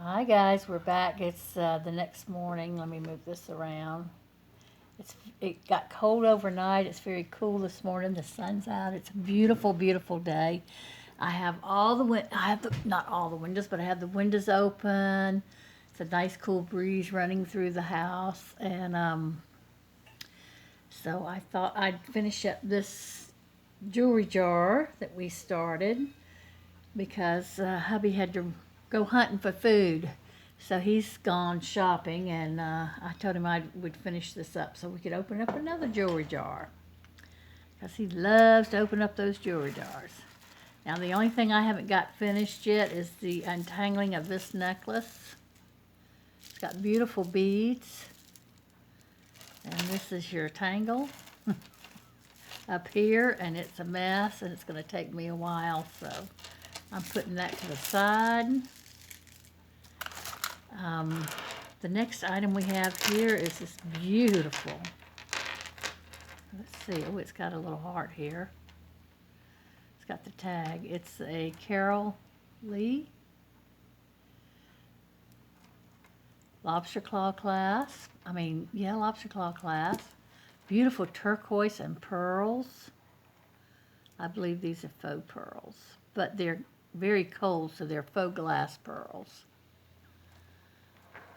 Hi guys, we're back. It's the next morning. Let me move this around. It got cold overnight. It's very cool this morning. The sun's out. It's a beautiful, beautiful day. I have not all the windows, but I have the windows open. It's a nice cool breeze running through the house, and so I thought I'd finish up this jewelry jar that we started because hubby had to go hunting for food. So he's gone shopping, and I told him I would finish this up so we could open up another jewelry jar. Because he loves to open up those jewelry jars. Now the only thing I haven't got finished yet is the untangling of this necklace. It's got beautiful beads. And this is your tangle up here, and it's a mess, and it's going to take me a while, so I'm putting that to the side. The next item we have here is this beautiful, let's see, oh, it's got a little heart here. It's got the tag. It's a Carol Lee lobster claw clasp. Lobster claw clasp. Beautiful turquoise and pearls. I believe these are faux pearls, but they're very cold, so they're faux glass pearls.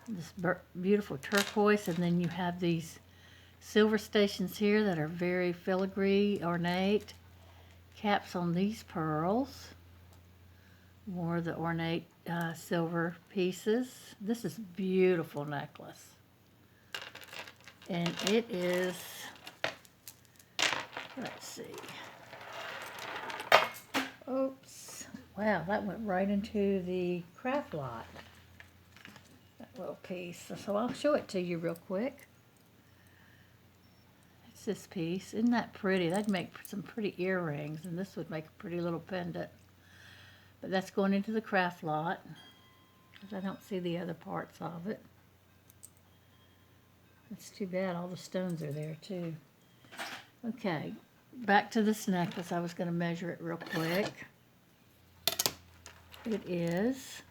This beautiful turquoise, and then you have these silver stations here that are very filigree, ornate. Caps on these pearls. More of the ornate silver pieces. This is a beautiful necklace. And it is, let's see. Oops. Wow, that went right into the craft lot. Little piece. So I'll show it to you real quick. It's this piece. Isn't that pretty? That'd make some pretty earrings, and this would make a pretty little pendant. But that's going into the craft lot because I don't see the other parts of it. It's too bad all the stones are there too. Okay, back to this necklace. I was going to measure it real quick. It is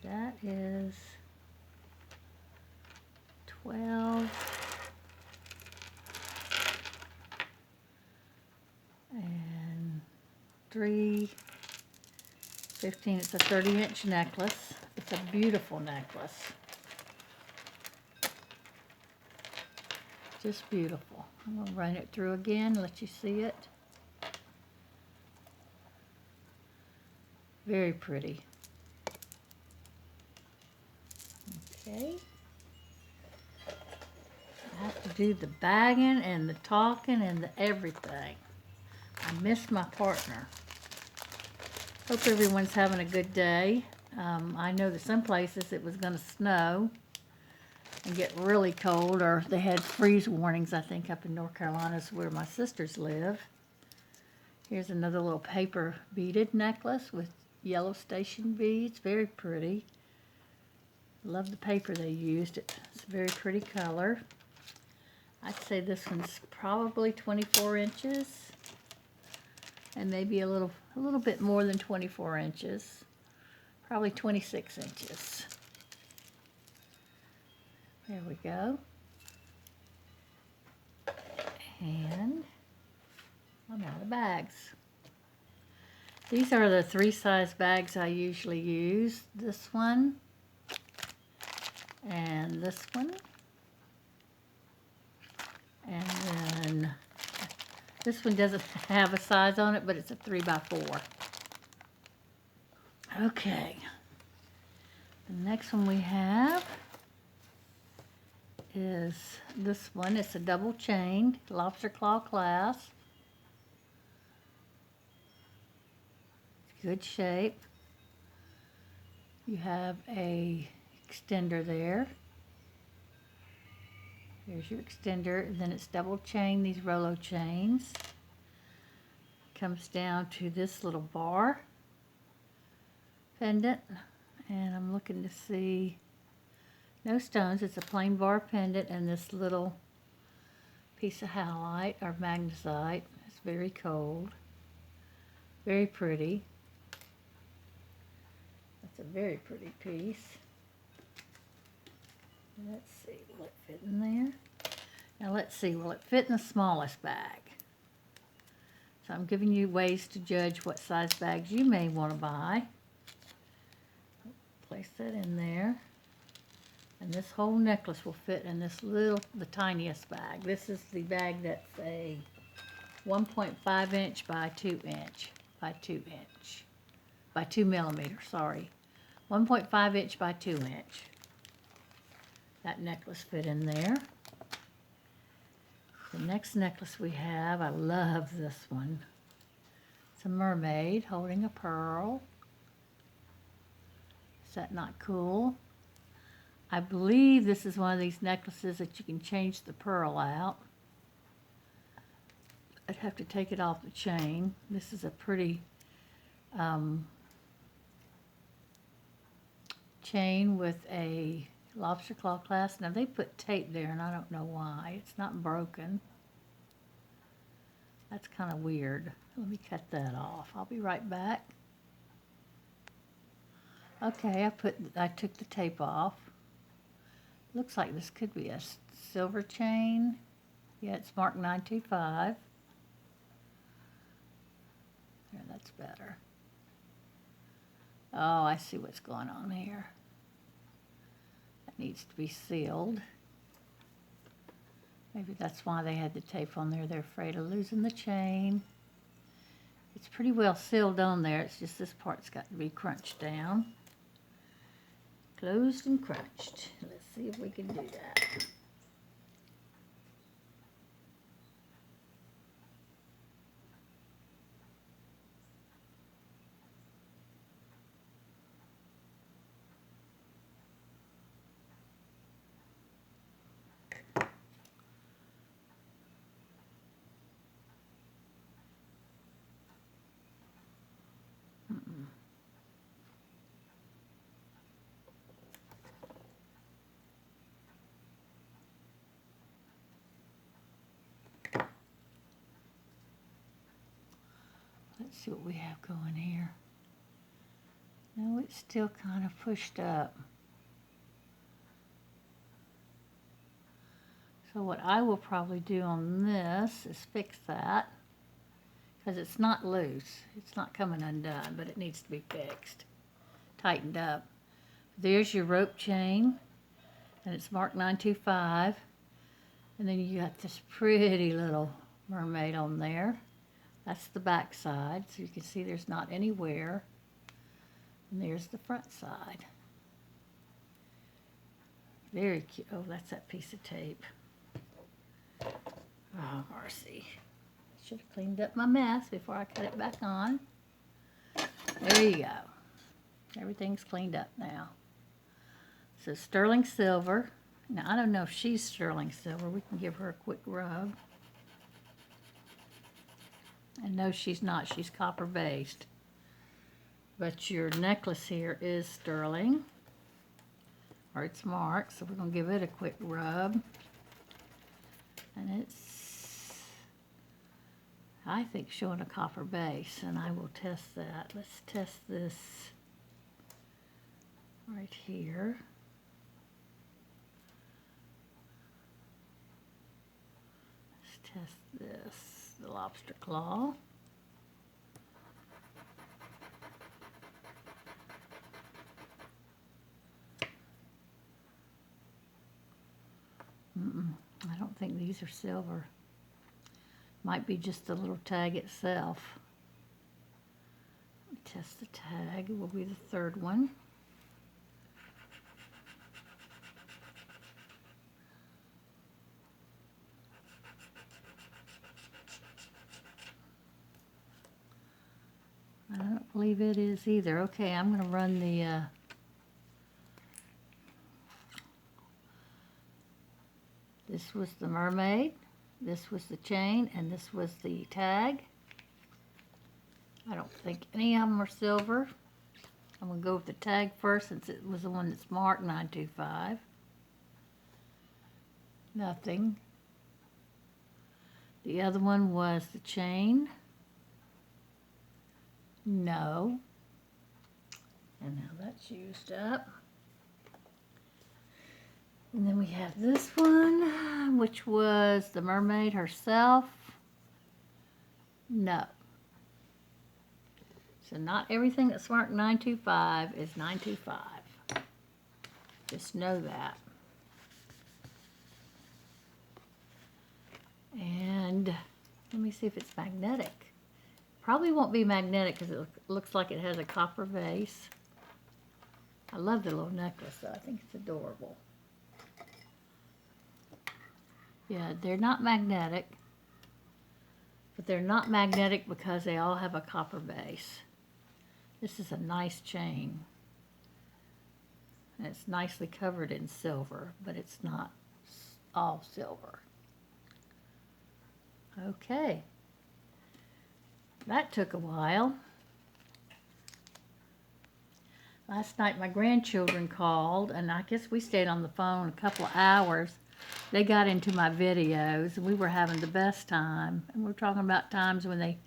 that is 12 and 3, 15. It's a 30-inch necklace. It's a beautiful necklace. Just beautiful. I'm going to run it through again, let you see it. Very pretty. Okay. I have to do the bagging and the talking and the everything. I miss my partner. Hope everyone's having a good day. I know that some places it was going to snow and get really cold, or they had freeze warnings, I think, up in North Carolina, where my sisters live. Here's another little paper beaded necklace with yellow station beads. Very pretty. Love the paper they used. It's a very pretty color. I'd say this one's probably 24 inches. And maybe a little bit more than 24 inches. Probably 26 inches. There we go. And I'm out of bags. These are the 3-size bags I usually use. This one. And this one. And then this one doesn't have a size on it, but it's a 3x4. Okay. The next one we have is this one. It's a double chained lobster claw clasp. Good shape. You have a extender there. Here's your extender, and then it's double chain, these Rolo chains. Comes down to this little bar pendant, and I'm looking to see no stones. It's a plain bar pendant and this little piece of halite or magnesite. It's very cold. Very pretty. That's a very pretty piece. Let's see, will it fit in there? Now let's see, will it fit in the smallest bag? So I'm giving you ways to judge what size bags you may want to buy. Place that in there. And this whole necklace will fit in this the tiniest bag. This is the bag that's a 1.5 inch by 2 inch by 2 millimeter, sorry. 1.5 inch by 2 inch. That necklace fit in there. The next necklace we have, I love this one. It's a mermaid holding a pearl. Is that not cool? I believe this is one of these necklaces that you can change the pearl out. I'd have to take it off the chain. This is a pretty chain with a lobster claw clasp. Now they put tape there and I don't know why. It's not broken. That's kind of weird. Let me cut that off. I'll be right back. Okay, I took the tape off. Looks like this could be a silver chain. Yeah, it's marked 925. There, that's better. Oh, I see what's going on here. That needs to be sealed. Maybe that's why they had the tape on there. They're afraid of losing the chain. It's pretty well sealed on there. It's just this part's got to be crunched down. Closed and crunched. Let's see if we can do that. Let's see what we have going here. No, it's still kind of pushed up. So what I will probably do on this is fix that, because it's not loose. It's not coming undone, but it needs to be fixed, tightened up. There's your rope chain, and it's marked 925. And then you got this pretty little mermaid on there. That's the back side, so you can see there's not any wear. And there's the front side. Very cute. Oh, that's that piece of tape. Oh, mercy. I should have cleaned up my mess before I cut it back on. There you go. Everything's cleaned up now. So sterling silver. Now, I don't know if she's sterling silver. We can give her a quick rub. And no, she's not. She's copper based. But your necklace here is sterling. Or it's marked. So we're going to give it a quick rub. And it's, I think, showing a copper base. And I will test that. Let's test this right here. Let's test this, the lobster claw. I don't think these are silver. Might be just the little tag itself. Let me test the tag. It will be the third one. I don't believe it is either. Okay, I'm going to run the this was the mermaid, this was the chain, and this was the tag. I don't think any of them are silver. I'm going to go with the tag first since it was the one that's marked 925. Nothing. The other one was the chain. No. And now that's used up. And then we have this one, which was the mermaid herself. No. So not everything that Smart 925 is 925. Just know that. And let me see if it's magnetic. Probably won't be magnetic because it looks like it has a copper base. I love the little necklace though. I think it's adorable. Yeah, they're not magnetic. But they're not magnetic because they all have a copper base. This is a nice chain. And it's nicely covered in silver, but it's not all silver. Okay. That took a while. Last night my grandchildren called, and I guess we stayed on the phone a couple of hours. They got into my videos, and we were having the best time. And we were talking about times when they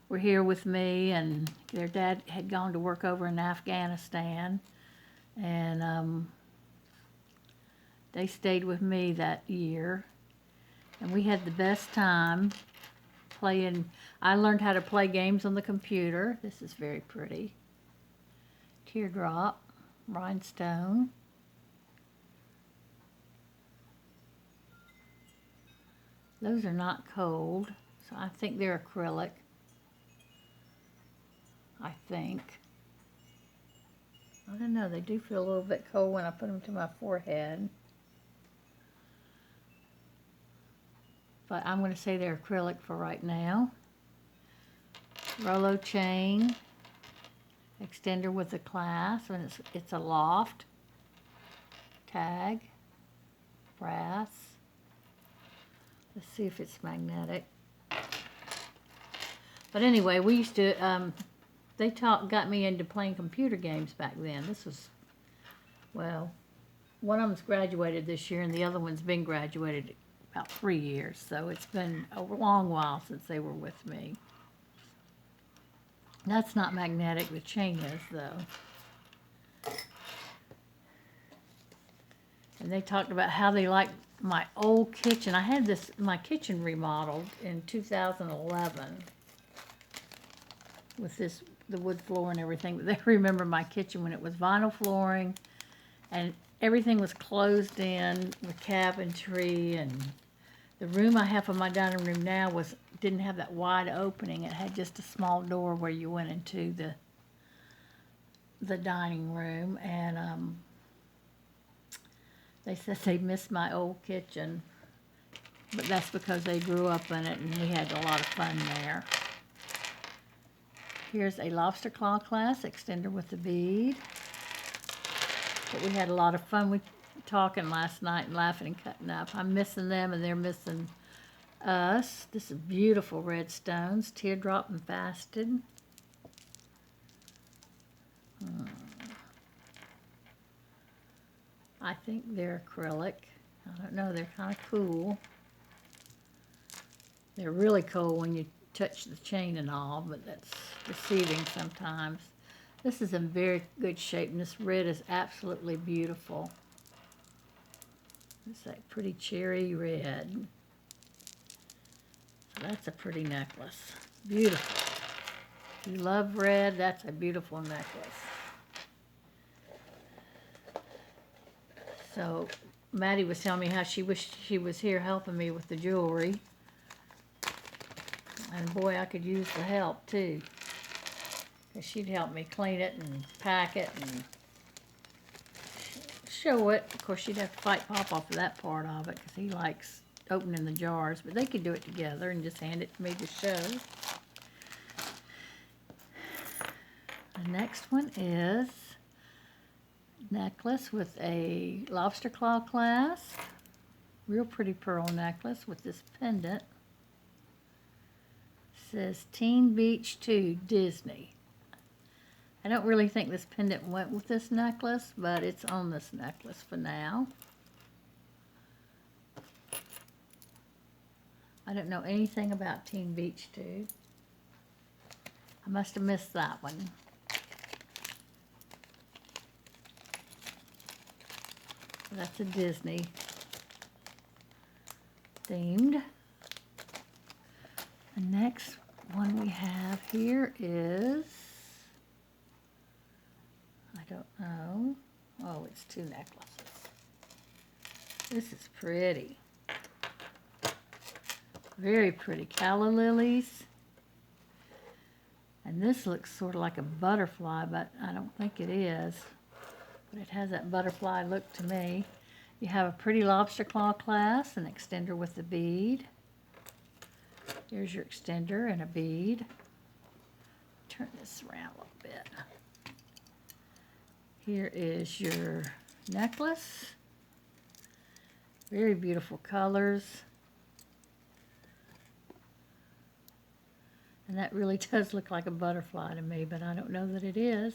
were here with me, and their dad had gone to work over in Afghanistan. And they stayed with me that year. And we had the best time playing. I learned how to play games on the computer. This is very pretty. Teardrop, rhinestone. Those are not cold, so I think they're acrylic. I think. I don't know, they do feel a little bit cold when I put them to my forehead. But I'm going to say they're acrylic for right now. Rolo chain. Extender with a clasp, and it's a loft. Tag. Brass. Let's see if it's magnetic. But anyway, we used to, they got me into playing computer games back then. This was, well, one of them's graduated this year, and the other one's been graduated about 3 years. So it's been a long while since they were with me. That's not magnetic. The chain is, though. And they talked about how they liked my old kitchen. I had my kitchen remodeled in 2011 with the wood floor and everything. But they remember my kitchen when it was vinyl flooring and everything was closed in with cabinetry. And the room I have for my dining room now didn't have that wide opening. It had just a small door where you went into the dining room. And they said they missed my old kitchen, but that's because they grew up in it and we had a lot of fun there. Here's a lobster claw clasp extender with a bead. But we had a lot of fun. We talking last night and laughing and cutting up. I'm missing them and they're missing us. This is beautiful red stones, teardrop and faceted. I think they're acrylic. I don't know, they're kind of cool. They're really cool when you touch the chain and all, but that's deceiving sometimes. This is in very good shape, and this red is absolutely beautiful. It's that pretty cherry red. So that's a pretty necklace. Beautiful. If you love red, that's a beautiful necklace. So Maddie was telling me how she wished she was here helping me with the jewelry. And boy, I could use the help too. Because she'd help me clean it and pack it and show it. Of course, she'd have to fight Pop off of that part of it because he likes opening the jars. But they could do it together and just hand it to me to show. The next one is necklace with a lobster claw clasp. Real pretty pearl necklace with this pendant. Says Teen Beach 2 Disney. I don't really think this pendant went with this necklace, but it's on this necklace for now. I don't know anything about Teen Beach 2. I must have missed that one. That's a Disney themed. The next one we have here is, I don't know. Oh, it's 2 necklaces. This is pretty. Very pretty. Calla lilies. And this looks sort of like a butterfly, but I don't think it is. But it has that butterfly look to me. You have a pretty lobster claw clasp, an extender with a bead. Here's your extender and a bead. Turn this around a little bit. Here is your necklace. Very beautiful colors. And that really does look like a butterfly to me, but I don't know that it is.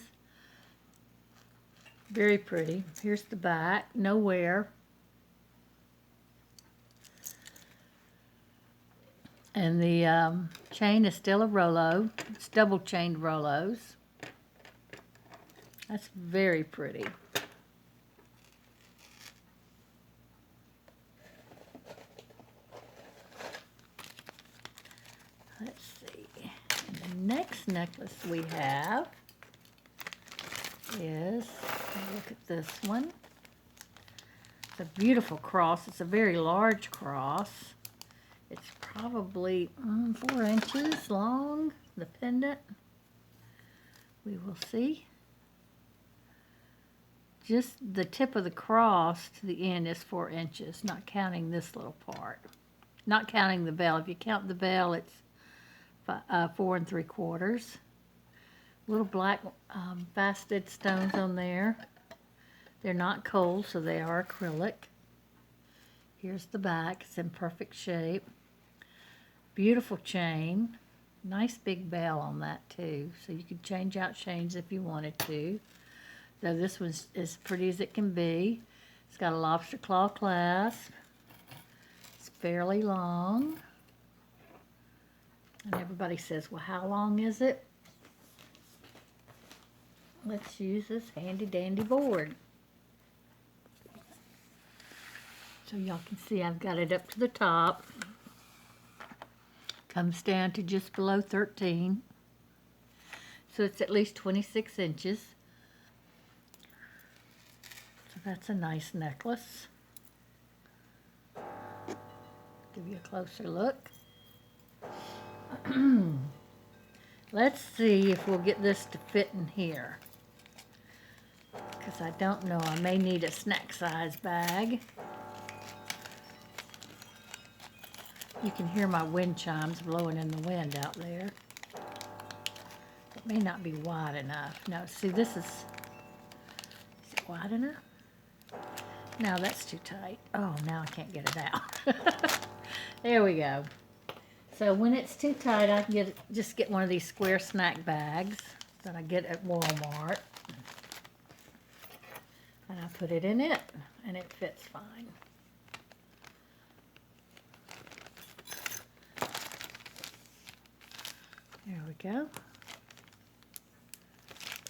Very pretty. Here's the back, no wear. And the chain is still a Rolo. It's double chained Rolos. That's very pretty. Let's see. And the next necklace we have is, look at this one. It's a beautiful cross. It's a very large cross. It's probably 4 inches long, the pendant. We will see. Just the tip of the cross to the end is 4 inches, not counting this little part. Not counting the bell. If you count the bell, it's 4 3/4. Little black faceted stones on there. They're not cold, so they are acrylic. Here's the back. It's in perfect shape. Beautiful chain. Nice big bell on that too, so you could change out chains if you wanted to. Though this one's as pretty as it can be. It's got a lobster claw clasp. It's fairly long. And everybody says, well, how long is it? Let's use this handy dandy board. So y'all can see I've got it up to the top. Comes down to just below 13. So it's at least 26 inches. So that's a nice necklace. Give you a closer look. Let's see if we'll get this to fit in here. Because I don't know, I may need a snack size bag. You can hear my wind chimes blowing in the wind out there. It may not be wide enough. No, see, this is it wide enough? No, that's too tight. Oh, now I can't get it out. There we go. So when it's too tight, I can just get one of these square snack bags that I get at Walmart. And I put it in it, and it fits fine. There we go.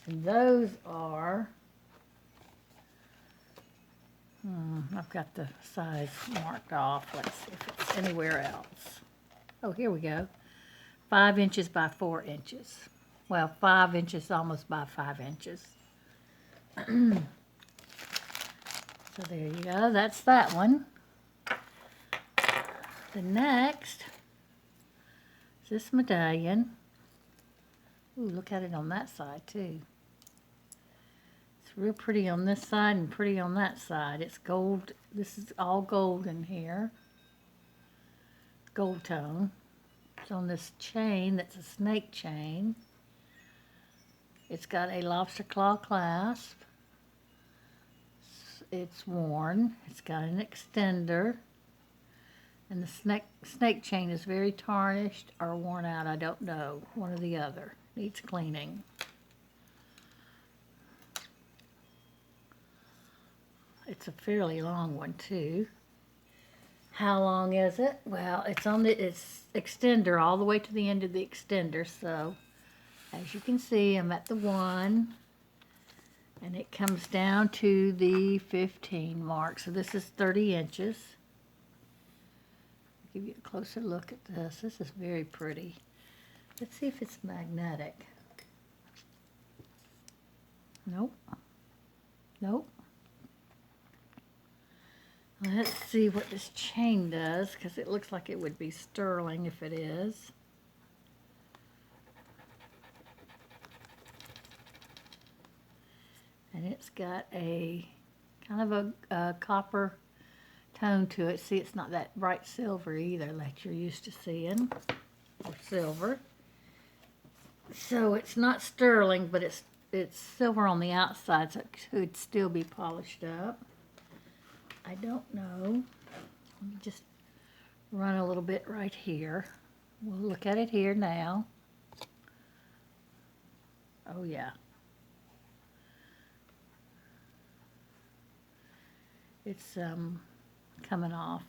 And those are, I've got the size marked off. Let's see if it's anywhere else. Oh, here we go. 5 inches by 4 inches. Well, 5 inches almost by 5 inches. So there you go. That's that one. The next is this medallion. Ooh, look at it on that side too. It's real pretty on this side and pretty on that side. It's gold. This is all gold in here. Gold tone. It's on this chain that's a snake chain. It's got a lobster claw clasp. It's worn. It's got an extender. And the snake chain is very tarnished or worn out. I don't know. One or the other. Needs cleaning. It's a fairly long one too. How long is it? Well, it's on its extender all the way to the end of the extender, so As you can see, I'm at the 1, and it comes down to the 15 mark. So this is 30 inches. I'll give you a closer look at this. This is very pretty. Let's see if it's magnetic. Nope. Nope. Let's see what this chain does, because it looks like it would be sterling if it is. And it's got a kind of a copper tone to it. See, it's not that bright silver either like you're used to seeing, or silver. So it's not sterling, but it's silver on the outside, so it could still be polished up. I don't know. Let me just run a little bit right here. We'll look at it here now. Oh yeah. It's coming off.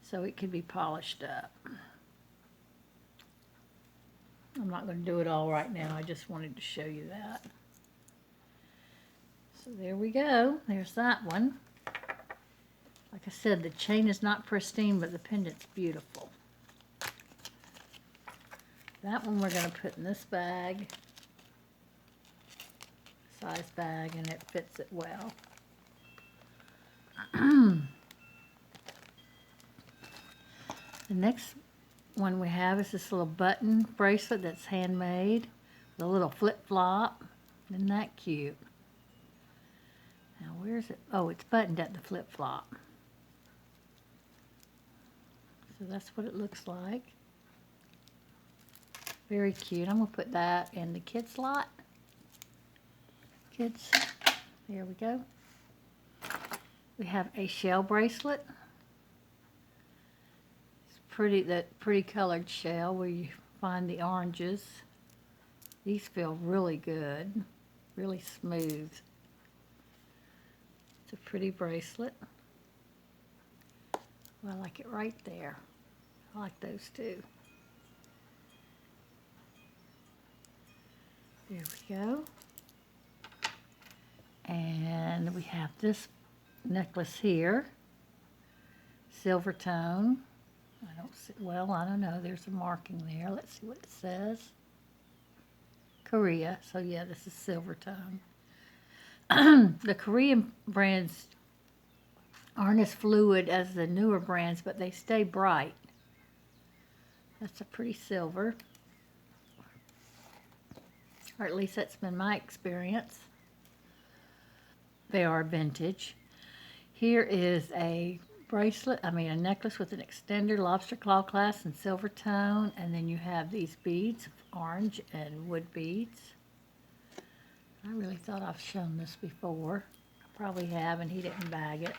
So it could be polished up. I'm not going to do it all right now. I just wanted to show you that. So there we go. There's that one. Like I said, the chain is not pristine, but the pendant's beautiful. That one we're going to put in this bag, size bag, and it fits it well. The next one we have is this little button bracelet that's handmade with a little flip-flop. Isn't that cute? Now where's it? Oh, it's buttoned at the flip-flop. So that's what it looks like. Very cute. I'm going to put that in the kids slot. Kids, there we go. We have a shell bracelet. It's pretty, that pretty colored shell where you find the oranges. These feel really good, really smooth. It's a pretty bracelet. Well, I like it right there. I like those two. There we go. And we have this necklace here, silver tone. I don't see, well, I don't know, there's a marking there. Let's see what it says. Korea, so yeah, this is silver tone. The Korean brands aren't as fluid as the newer brands, but they stay bright. That's a pretty silver, or at least that's been my experience. They are vintage. Here is a bracelet, a necklace with an extender, lobster claw clasp, and silver tone, and then you have these beads, orange and wood beads. I really thought I've shown this before. I probably have, and he didn't bag it.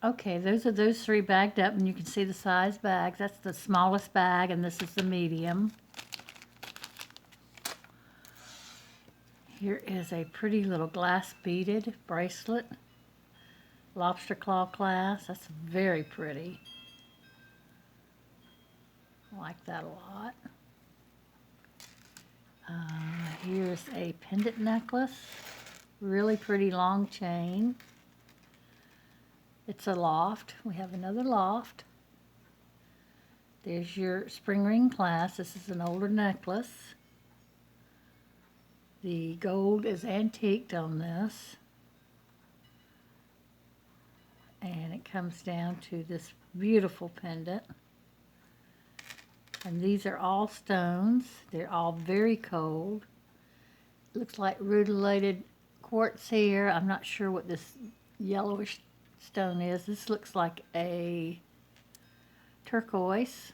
Okay, those are those three bagged up, and you can see the size bags. That's the smallest bag, and this is the medium. Here is a pretty little glass beaded bracelet. Lobster claw clasp. That's very pretty. I like that a lot. Here's a pendant necklace. Really pretty long chain. It's a loft. We have another loft. There's your spring ring clasp. This is an older necklace. The gold is antiqued on this. And it comes down to this beautiful pendant. And these are all stones. They're all very cold. It looks like rutilated quartz here. I'm not sure what this yellowish stone is. This looks like a turquoise.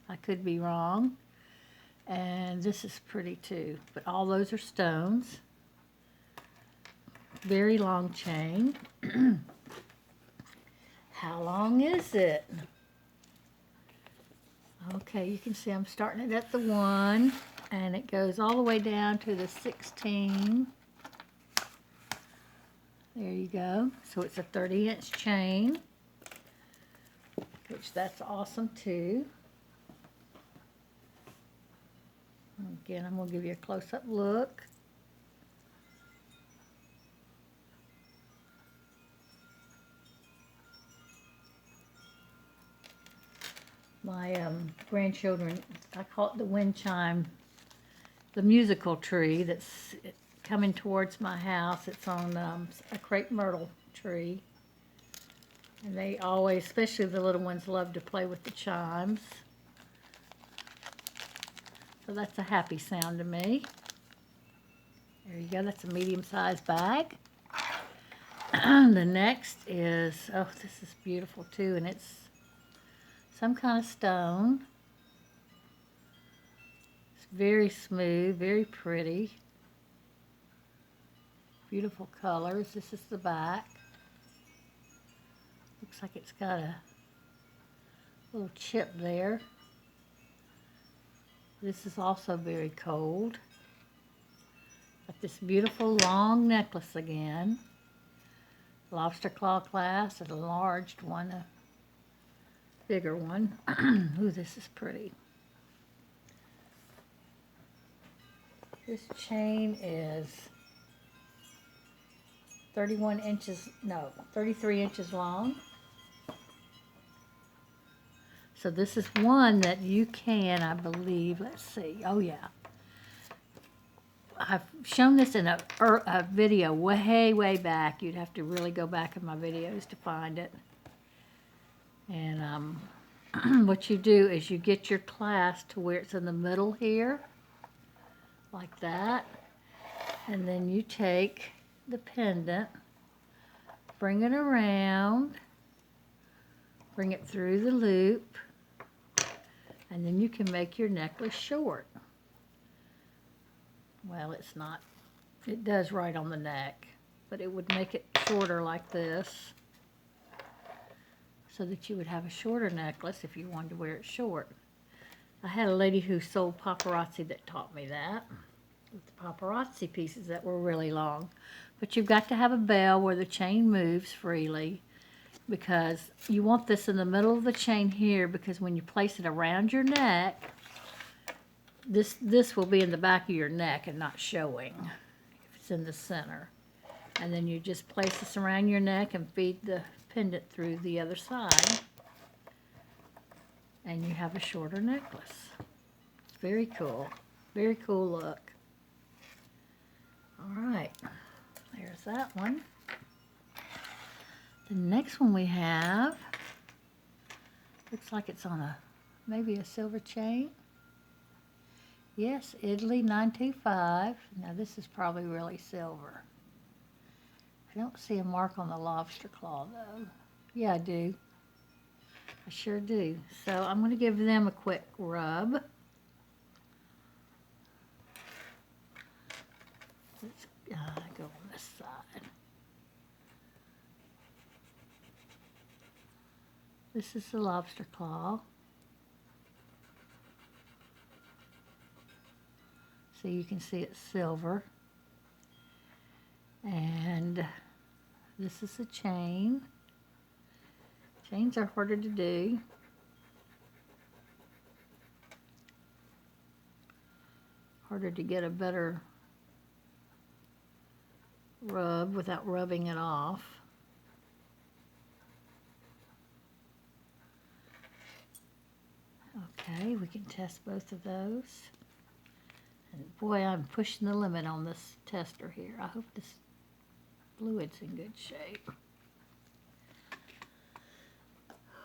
I could be wrong. And this is pretty too. But all those are stones. Very long chain. How long is it? Okay, you can see I'm starting it at the 1, and it goes all the way down to the 16. There you go. So it's a 30-inch chain, which that's awesome too. Again, I'm going to give you a close-up look. My grandchildren, I call it the wind chime, the musical tree that's coming towards my house. It's on a crepe myrtle tree. And they always, especially the little ones, love to play with the chimes. So that's a happy sound to me. There you go, that's a medium-sized bag. The next is, oh, this is beautiful too, and it's some kind of stone. It's very smooth, very pretty. Beautiful colors. This is the back. Looks like it's got a little chip there. This is also very cold. Got this beautiful long necklace again. Lobster claw clasp, a enlarged one, a bigger one. Ooh, this is pretty. This chain is 33 inches long. So this is one that you can, I believe, let's see, oh yeah. I've shown this in a video way back. You'd have to really go back in my videos to find it. And what you do is you get your clasp to where it's in the middle here, like that. And then you take the pendant, bring it around, bring it through the loop, and then you can make your necklace short. Well, it's not, it does right on the neck, but it would make it shorter like this, so that you would have a shorter necklace if you wanted to wear it short. I had a lady who sold paparazzi that taught me that, with the paparazzi pieces that were really long. But you've got to have a bell where the chain moves freely, because you want this in the middle of the chain here, because when you place it around your neck, this will be in the back of your neck and not showing if it's in the center. And then you just place this around your neck and feed the pendant through the other side, and you have a shorter necklace. Very cool. Very cool look. All right, there's that one. The next one we have looks like it's on maybe a silver chain. Yes, Italy 925. Now this is probably really silver. I don't see a mark on the lobster claw though. Yeah, I do. I sure do. So I'm going to give them a quick rub. Let's go on this side. This is the lobster claw. So you can see it's silver. And this is a chain. Chains are harder to do. Harder to get a better rub without rubbing it off. Okay, we can test both of those. And boy, I'm pushing the limit on this tester here. I hope this fluid's in good shape.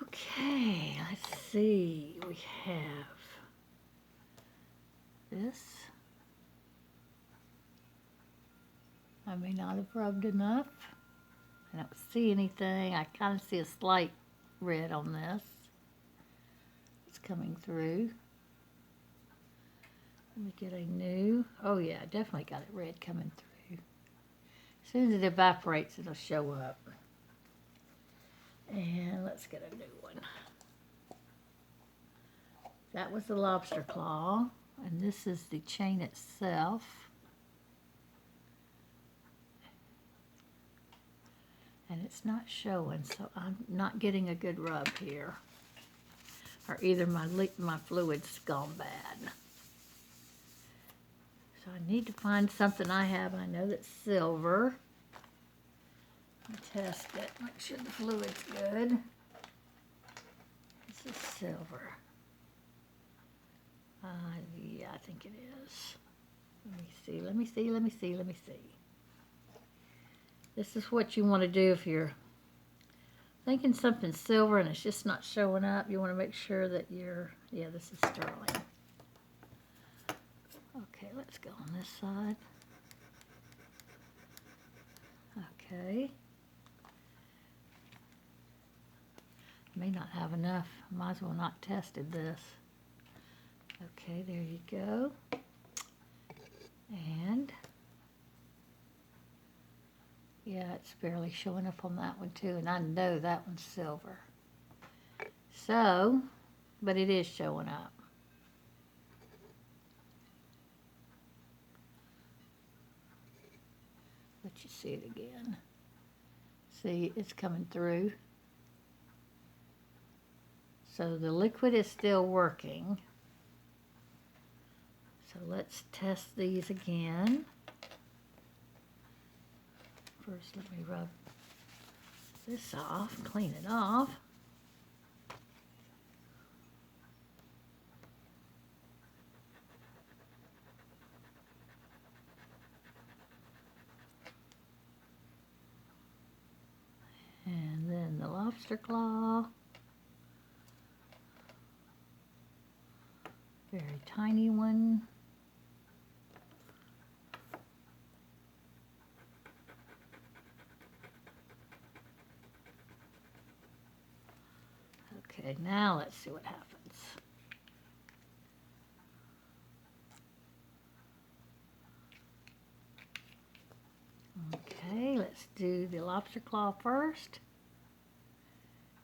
Okay, let's see. We have this. I may not have rubbed enough. I don't see anything. I kind of see a slight red on this. It's coming through. Let me get a new. Oh yeah, definitely got it red coming through. As soon as it evaporates, it'll show up. And let's get a new one. That was the lobster claw, and this is the chain itself. And it's not showing, so I'm not getting a good rub here. Or either my fluid's gone bad. So I need to find something I have. I know that's silver. Test it, make sure the fluid's good. This is silver. Yeah, I think it is. Let me see. This is what you want to do if you're thinking something's silver and it's just not showing up. You want to make sure that yeah, this is sterling. Okay, let's go on this side. Okay. May not have enough. Might as well not tested this. Okay, there you go. And yeah, it's barely showing up on that one too, and I know that one's silver. So, but it is showing up. Let you see it again. See, it's coming through. So the liquid is still working. So let's test these again. First, let me rub this off, clean it off. And then the lobster claw. Very tiny one. Okay, now let's see what happens. Okay, let's do the lobster claw first.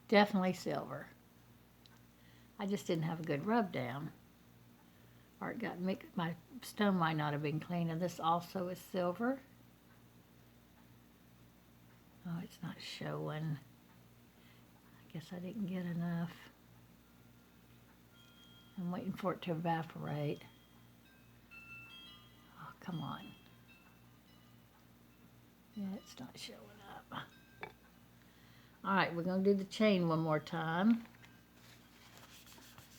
Definitely silver. I just didn't have a good rub down. Or it got mixed, my stone might not have been clean, and this also is silver. Oh, it's not showing. I guess I didn't get enough. I'm waiting for it to evaporate. Oh, come on. Yeah, it's not showing up. All right, we're gonna do the chain one more time.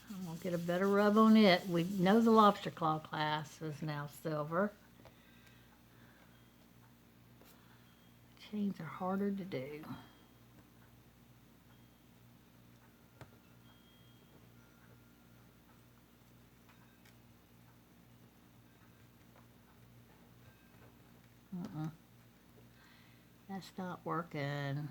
I'm gonna get a better rub on it. We know the lobster claw class is now silver. Chains are harder to do. That's not working.